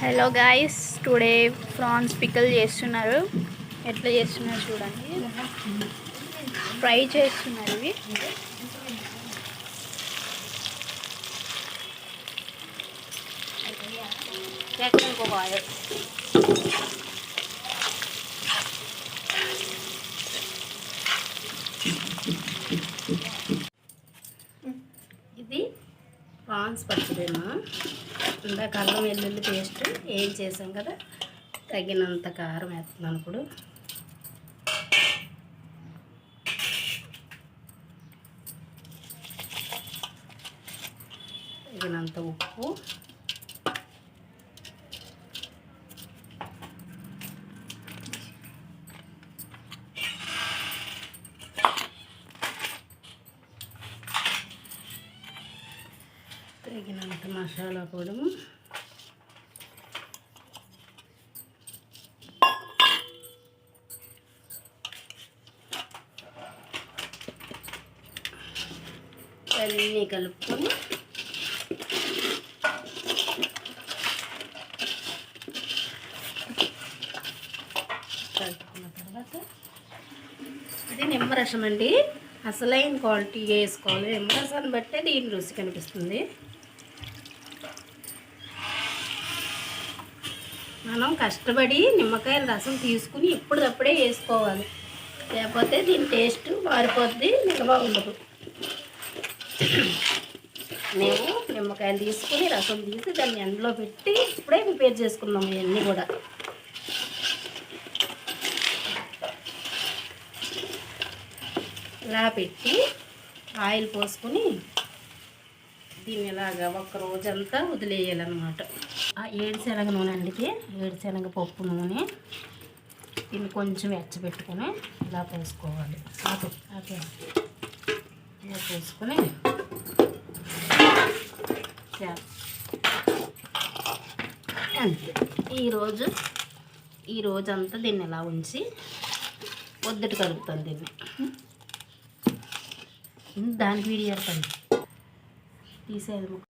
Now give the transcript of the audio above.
Hello guys, today prawns pickle చేస్తున్నారు. ఎట్లా చేస్తున్నారు చూడండి. ఫ్రై చేస్తున్నారు ఇవి. ఇది ప్రాన్స్ పచ్చడేమో. ఇందాక అల్లం వెల్లుల్లి పేస్ట్ ఏం చేసాం కదా, తగినంత కారం వేస్తున్నాను. ఇప్పుడు తగినంత ఉప్పు, తగినంత మసాలా పొడి, అన్నీ కలుపుకొని కలుపుకున్న తర్వాత ఇది నిమ్మరసం అండి. అసలైన క్వాలిటీ వేసుకోవాలి. నిమ్మరసాన్ని బట్టే దీని రుచి కనిపిస్తుంది. మనం కష్టపడి నిమ్మకాయల రసం తీసుకుని ఇప్పుడప్పుడే వేసుకోవాలి, లేకపోతే దీని టేస్ట్ మారిపోద్ది, నిల్వ ఉండదు. మేము నిమ్మకాయలు తీసుకుని రసం తీసి దాన్ని ఎండలో పెట్టి ఇప్పుడే ప్రిపేర్ చేసుకున్నాము. ఇవన్నీ కూడా ఇలా పెట్టి ఆయిల్ పోసుకొని దీన్ని ఇలాగా ఒక రోజంతా వదిలేయాలన్నమాట. ఆ ఏడుశనగ నూనె అండితే ఏడుశనగ పప్పు నూనె దీన్ని కొంచెం వెచ్చబెట్టుకొని ఇలా పోసుకోవాలి. ఇలా పోసుకొని అంతే. ఈ రోజంతా దీన్ని ఇలా ఉంచి పొద్దుట కలుపుతాను దీన్ని. దానికి వీడియో తీసేది